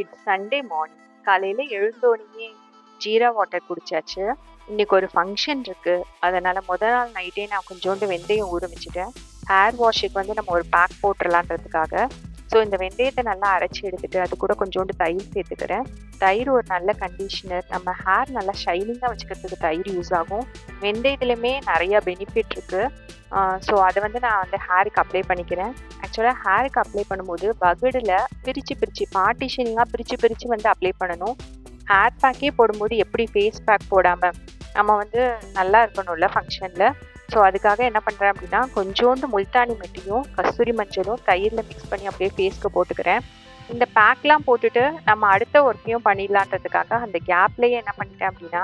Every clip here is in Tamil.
It's Sunday morning. காலையில எழுந்தோனையே ஜீரா வாட்டர் குடிச்சாச்சு. இன்னைக்கு ஒரு ஃபங்க்ஷன் இருக்கு. அதனால நாள் நைட்டே நான் கொஞ்சோண்டு வெந்தயம் ஊற வச்சுட்டேன். ஹேர் வாஷுக்கு வந்து நம்ம ஒரு பேக் போட்டுடலான்றதுக்காக. ஸோ இந்த வெந்தயத்தை நல்லா அரைச்சி எடுத்துட்டு அது கூட கொஞ்சோண்டு தயிர் சேர்த்துக்கிறேன். தயிர் ஒரு நல்ல கண்டிஷனர். நம்ம ஹேர் நல்லா ஷைனிங்காக வச்சுக்கிறதுக்கு தயிர் யூஸ் ஆகும். வெந்தயத்துலையுமே நிறைய பெனிஃபிட் இருக்கு. ஸோ அதை வந்து நான் வந்து ஹேருக்கு அப்ளை பண்ணிக்கிறேன். ஆக்சுவலாக ஹேருக்கு அப்ளை பண்ணும்போது வகுடில் பிரித்து பார்ட்டிஷனிங்காக பிரித்து வந்து அப்ளை பண்ணணும். ஹேர் பேக்கே போடும்போது எப்படி ஃபேஸ் பேக் போடாமல் நம்ம வந்து நல்லா இருக்கணும்ல ஃபங்க்ஷனில். ஸோ அதுக்காக என்ன பண்ணுறேன் அப்படின்னா, கொஞ்சோண்டு முல்தானி மெட்டியும் கஸ்தூரி மஞ்சளும் தயிரில் மிக்ஸ் பண்ணி அப்படியே ஃபேஸ்க்கு போட்டுக்கிறேன். இந்த பேக்லாம் போட்டுட்டு நம்ம அடுத்த ஒர்க்கையும் பண்ணிடலான்றதுக்காக அந்த கேப்லேயே என்ன பண்ணிட்டேன் அப்படின்னா,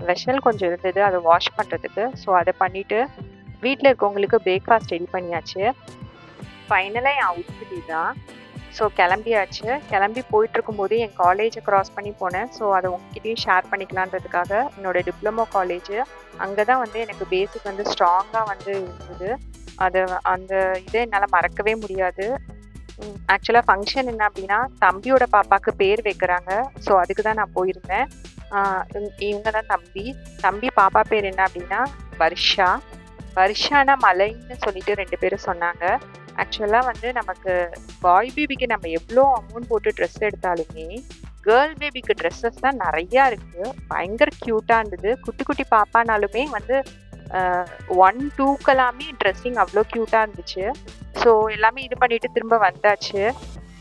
வெஷல் கொஞ்சம் இருந்தது அதை வாஷ் பண்ணுறதுக்கு. ஸோ அதை பண்ணிவிட்டு வீட்டில் இருக்கவங்களுக்கு பிரேக்ஃபாஸ்ட் ரெடி பண்ணியாச்சு. ஃபைனலாக என் அவுட்ஃபிட் தான். ஸோ கிளம்பியாச்சு. கிளம்பி போயிட்டுருக்கும்போது என் காலேஜை க்ராஸ் பண்ணி போனேன். ஸோ அதை உங்ககிட்டயும் ஷேர் பண்ணிக்கலான்றதுக்காக என்னோடய டிப்ளமோ காலேஜு அங்கே தான் வந்து எனக்கு பேசிக் வந்து ஸ்ட்ராங்காக வந்து இருந்தது. அது அந்த இதை என்னால் மறக்கவே முடியாது. ஆக்சுவலாக ஃபங்க்ஷன் என்ன அப்படின்னா, தம்பியோட பாப்பாவுக்கு பேர் வைக்கிறாங்க. ஸோ அதுக்கு தான் நான் போயிருந்தேன். இவங்க தான் தம்பி பாப்பா பேர் என்ன அப்படின்னா வர்ஷா. வர்ஷானா மலைன்னு சொல்லிட்டு 2 பேரும் சொன்னாங்க. ஆக்சுவலாக வந்து நமக்கு பாய் பேபிக்கு நம்ம எவ்வளோ அமௌண்ட் போட்டு ட்ரெஸ் எடுத்தாலுமே கேர்ள் பேபிக்கு ட்ரெஸ்ஸஸ் தான் நிறையா இருக்குது. பயங்கர க்யூட்டாக இருந்தது. குட்டி குட்டி பாப்பானாலுமே வந்து 1, 2க்கெல்லாமே ட்ரெஸ்ஸிங் அவ்வளோ க்யூட்டாக இருந்துச்சு. ஸோ எல்லாமே இது பண்ணிவிட்டு திரும்ப வந்தாச்சு.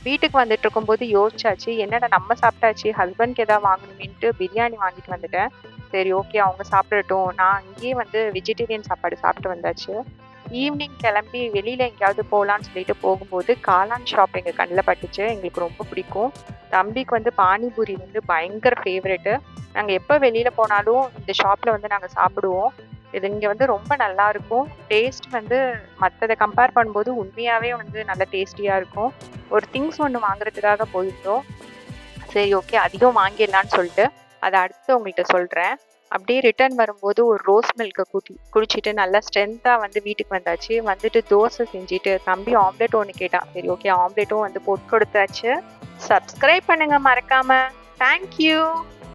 வீட்டுக்கு வந்துட்டு இருக்கும்போது யோசிச்சாச்சு, என்னடா நம்ம சாப்பிட்டாச்சு, ஹஸ்பண்ட்க்கு எதாவது வாங்கணுமேன்ட்டு பிரியாணி வாங்கிட்டு வந்துட்டேன். சரி ஓகே அவங்க சாப்பிடட்டும். நான் அங்கேயே வந்து வெஜிடேரியன் சாப்பாடு சாப்பிட்டு வந்தாச்சு. ஈவினிங் கிளம்பி வெளியில் எங்கேயாவது போகலான்னு சொல்லிட்டு போகும்போது காளான் ஷாப் எங்கள் கண்ணில் பட்டுச்சு. எங்களுக்கு ரொம்ப பிடிக்கும். தம்பிக்கு வந்து பானிபூரி வந்து பயங்கர ஃபேவரெட்டு. நாங்கள் எப்போ வெளியில் போனாலும் இந்த ஷாப்பில் வந்து நாங்கள் சாப்பிடுவோம். இது இங்கே வந்து ரொம்ப நல்லாயிருக்கும். டேஸ்ட் வந்து மற்றதை கம்பேர் பண்ணும்போது உண்மையாகவே வந்து நல்ல டேஸ்டியாக இருக்கும். ஒரு திங்ஸ் ஒன்று வாங்குறதுக்காக போயிருந்தோம். சரி ஓகே அதிகம் வாங்கிடலான்னு சொல்லிட்டு அதை அடுத்து உங்கள்கிட்ட சொல்கிறேன். அப்படியே ரிட்டர்ன் வரும்போது ஒரு ரோஸ் மில்கை குடிச்சிட்டு நல்லா ஸ்ட்ரென்த்தாக வந்து வீட்டுக்கு வந்தாச்சு. வந்துட்டு தோசை செஞ்சுட்டு தம்பி ஆம்லெட் ஒன்று கேட்டான். சரி ஓகே ஆம்லெட்டும் வந்து போட்டு கொடுத்தாச்சு. சப்ஸ்கிரைப் பண்ணுங்கள் மறக்காமல். தேங்க்யூ.